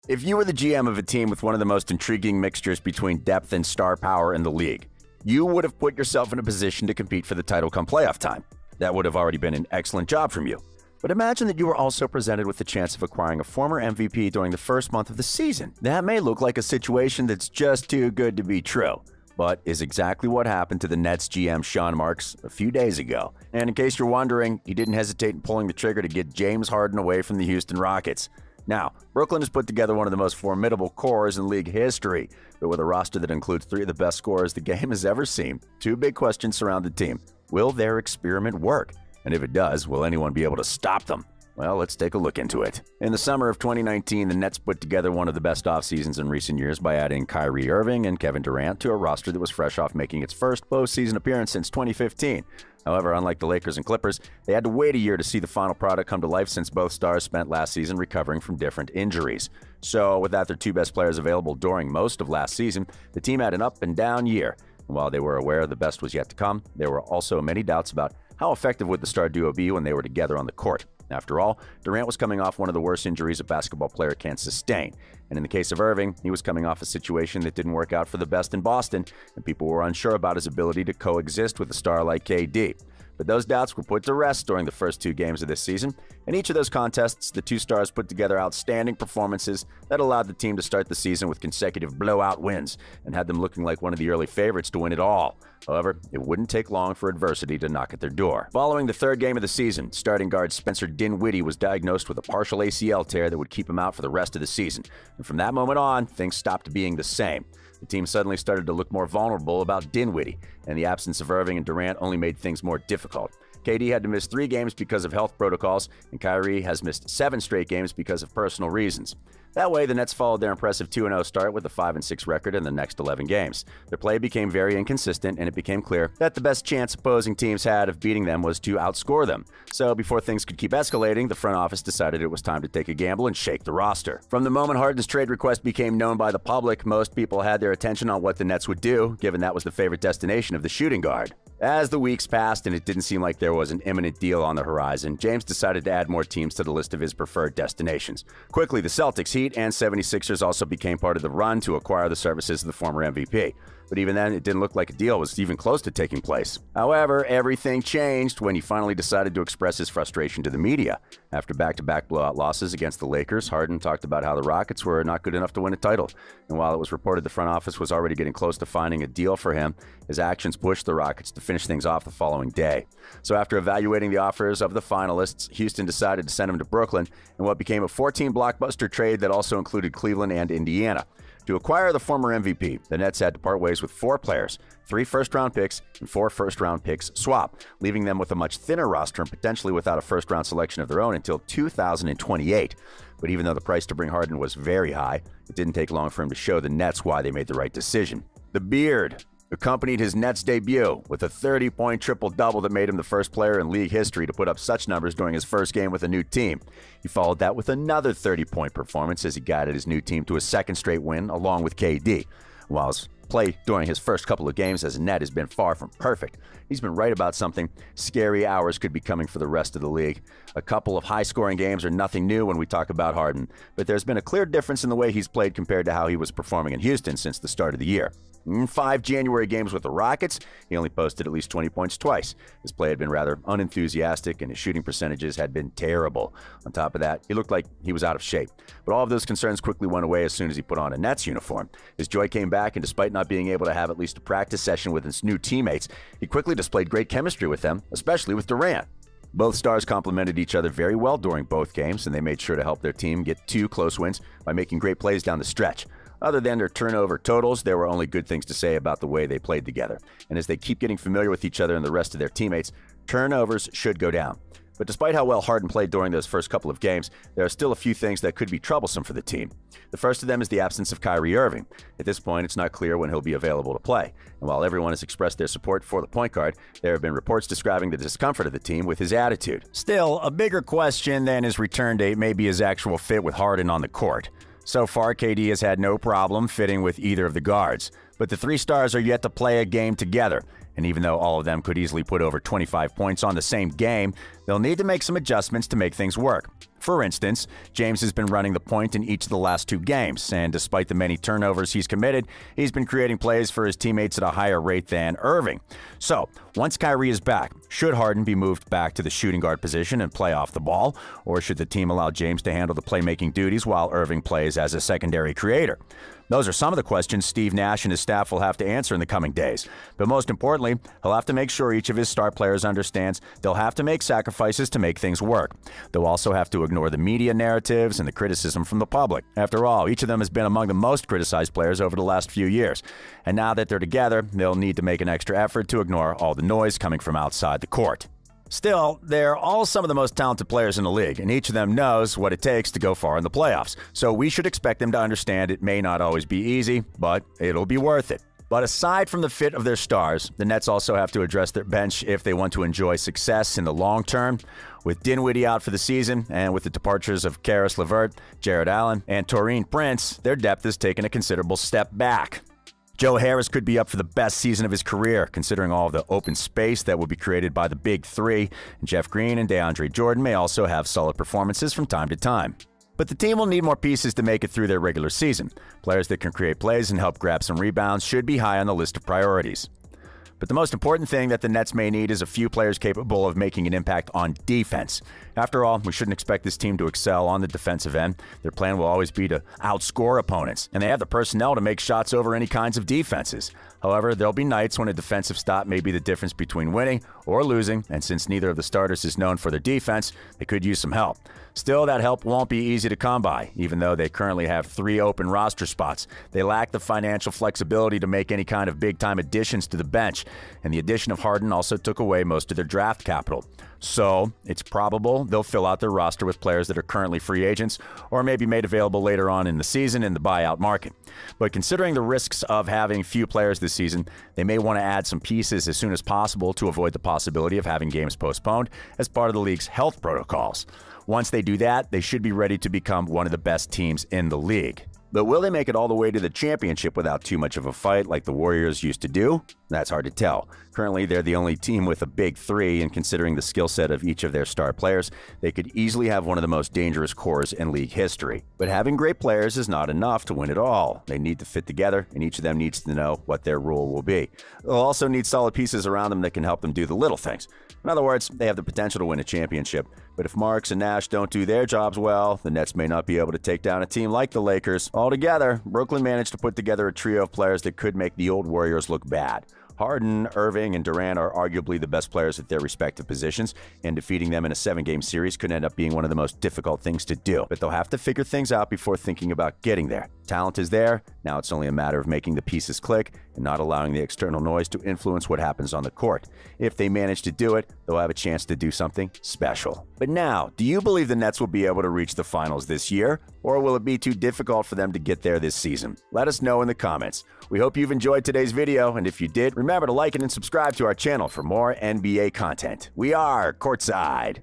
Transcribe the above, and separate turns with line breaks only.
If you were the GM of a team with one of the most intriguing mixtures between depth and star power in the league, you would have put yourself in a position to compete for the title come playoff time. That would have already been an excellent job from you. But imagine that you were also presented with the chance of acquiring a former MVP during the first month of the season. That may look like a situation that's just too good to be true, but is exactly what happened to the Nets GM Sean Marks a few days ago. And in case you're wondering, he didn't hesitate in pulling the trigger to get James Harden away from the Houston Rockets. Now, Brooklyn has put together one of the most formidable cores in league history, but with a roster that includes three of the best scorers the game has ever seen. Two big questions surround the team. Will their experiment work? And if it does, will anyone be able to stop them? Well, let's take a look into it. In the summer of 2019, the Nets put together one of the best off seasons in recent years by adding Kyrie Irving and Kevin Durant to a roster that was fresh off making its first postseason appearance since 2015. However, unlike the Lakers and Clippers, they had to wait a year to see the final product come to life since both stars spent last season recovering from different injuries. So, without their two best players available during most of last season, the team had an up and down year. And while they were aware the best was yet to come, there were also many doubts about how effective would the star duo be when they were together on the court. After all, Durant was coming off one of the worst injuries a basketball player can sustain. And in the case of Irving, he was coming off a situation that didn't work out for the best in Boston, and people were unsure about his ability to coexist with a star like KD. But those doubts were put to rest during the first two games of this season. In each of those contests, the two stars put together outstanding performances that allowed the team to start the season with consecutive blowout wins and had them looking like one of the early favorites to win it all. However, it wouldn't take long for adversity to knock at their door. Following the third game of the season, starting guard Spencer Dinwiddie was diagnosed with a partial ACL tear that would keep him out for the rest of the season. And from that moment on, things stopped being the same. The team suddenly started to look more vulnerable about Dinwiddie, and the absence of Irving and Durant only made things more difficult. KD had to miss 3 games because of health protocols, and Kyrie has missed 7 straight games because of personal reasons. That way, the Nets followed their impressive 2-0 start with a 5-6 record in the next 11 games. Their play became very inconsistent, and it became clear that the best chance opposing teams had of beating them was to outscore them. So before things could keep escalating, the front office decided it was time to take a gamble and shake the roster. From the moment Harden's trade request became known by the public, most people had their attention on what the Nets would do, given that was the favorite destination of the shooting guard. As the weeks passed and it didn't seem like there was an imminent deal on the horizon, James decided to add more teams to the list of his preferred destinations. Quickly, the Celtics, Heat, and 76ers also became part of the run to acquire the services of the former MVP. But even then, it didn't look like a deal was even close to taking place. However, everything changed when he finally decided to express his frustration to the media. After back-to-back blowout losses against the Lakers, Harden talked about how the Rockets were not good enough to win a title. And while it was reported the front office was already getting close to finding a deal for him, his actions pushed the Rockets to finish things off the following day. So after evaluating the offers of the finalists, Houston decided to send him to Brooklyn in what became a 14 blockbuster trade that also included Cleveland and Indiana. To acquire the former MVP, the Nets had to part ways with 4 players, 3 first-round picks, and 4 first-round picks swap, leaving them with a much thinner roster and potentially without a first-round selection of their own until 2028. But even though the price to bring Harden was very high, it didn't take long for him to show the Nets why they made the right decision. The beard accompanied his Nets debut with a 30-point triple-double that made him the first player in league history to put up such numbers during his first game with a new team. He followed that with another 30-point performance as he guided his new team to a second straight win along with KD. While his play during his first couple of games as a Net has been far from perfect, he's been right about something. Scary hours could be coming for the rest of the league. A couple of high-scoring games are nothing new when we talk about Harden, but there's been a clear difference in the way he's played compared to how he was performing in Houston since the start of the year. In 5 January games with the Rockets, he only posted at least 20 points twice. His play had been rather unenthusiastic, and his shooting percentages had been terrible. On top of that, he looked like he was out of shape. But all of those concerns quickly went away as soon as he put on a Nets uniform. His joy came back, and despite not being able to have at least a practice session with his new teammates, he quickly displayed great chemistry with them, especially with Durant. Both stars complemented each other very well during both games, and they made sure to help their team get 2 close wins by making great plays down the stretch. Other than their turnover totals, there were only good things to say about the way they played together. And as they keep getting familiar with each other and the rest of their teammates, turnovers should go down. But despite how well Harden played during those first couple of games, there are still a few things that could be troublesome for the team. The first of them is the absence of Kyrie Irving. At this point, it's not clear when he'll be available to play. And while everyone has expressed their support for the point guard, there have been reports describing the discomfort of the team with his attitude. Still, a bigger question than his return date may be his actual fit with Harden on the court. So far, KD has had no problem fitting with either of the guards, but the 3 stars are yet to play a game together. And even though all of them could easily put over 25 points on the same game, They'll need to make some adjustments to make things work. For instance, James has been running the point in each of the last 2 games, and despite the many turnovers he's committed, he's been creating plays for his teammates at a higher rate than Irving. So, once Kyrie is back, should Harden be moved back to the shooting guard position and play off the ball, or should the team allow James to handle the playmaking duties while Irving plays as a secondary creator? Those are some of the questions Steve Nash and his staff will have to answer in the coming days. But most importantly, he'll have to make sure each of his star players understands they'll have to make sacrifices to make things work. They'll also have to ignore the media narratives and the criticism from the public. After all, each of them has been among the most criticized players over the last few years. And now that they're together, they'll need to make an extra effort to ignore all the noise coming from outside the court. Still, they're all some of the most talented players in the league, and each of them knows what it takes to go far in the playoffs. So we should expect them to understand it may not always be easy, but it'll be worth it. But aside from the fit of their stars, the Nets also have to address their bench if they want to enjoy success in the long term. With Dinwiddie out for the season, and with the departures of Caris LeVert, Jared Allen, and Taurean Prince, their depth has taken a considerable step back. Joe Harris could be up for the best season of his career, considering all of the open space that will be created by the Big Three. Jeff Green and DeAndre Jordan may also have solid performances from time to time. But the team will need more pieces to make it through their regular season. Players that can create plays and help grab some rebounds should be high on the list of priorities. But the most important thing that the Nets may need is a few players capable of making an impact on defense. After all, we shouldn't expect this team to excel on the defensive end. Their plan will always be to outscore opponents, and they have the personnel to make shots over any kinds of defenses. However, there'll be nights when a defensive stop may be the difference between winning or losing, and since neither of the starters is known for their defense, they could use some help. Still, that help won't be easy to come by, even though they currently have 3 open roster spots. They lack the financial flexibility to make any kind of big-time additions to the bench, and the addition of Harden also took away most of their draft capital. So, it's probable they'll fill out their roster with players that are currently free agents or may be made available later on in the season in the buyout market. But considering the risks of having few players this season, they may want to add some pieces as soon as possible to avoid the possibility of having games postponed as part of the league's health protocols. Once they do that, they should be ready to become one of the best teams in the league. But will they make it all the way to the championship without too much of a fight like the Warriors used to do? That's hard to tell. Currently, they're the only team with a big 3, and considering the skill set of each of their star players, they could easily have one of the most dangerous cores in league history. But having great players is not enough to win it all. They need to fit together, and each of them needs to know what their role will be. They'll also need solid pieces around them that can help them do the little things. In other words, they have the potential to win a championship. But if Marks and Nash don't do their jobs well, the Nets may not be able to take down a team like the Lakers. Altogether, Brooklyn managed to put together a trio of players that could make the old Warriors look bad. Harden, Irving, and Durant are arguably the best players at their respective positions, and defeating them in a 7-game series could end up being one of the most difficult things to do. But they'll have to figure things out before thinking about getting there. Talent is there, now it's only a matter of making the pieces click and not allowing the external noise to influence what happens on the court. If they manage to do it, they'll have a chance to do something special. But now, do you believe the Nets will be able to reach the finals this year, or will it be too difficult for them to get there this season? Let us know in the comments. We hope you've enjoyed today's video, and if you did, remember to like it and subscribe to our channel for more NBA content. We are Courtside.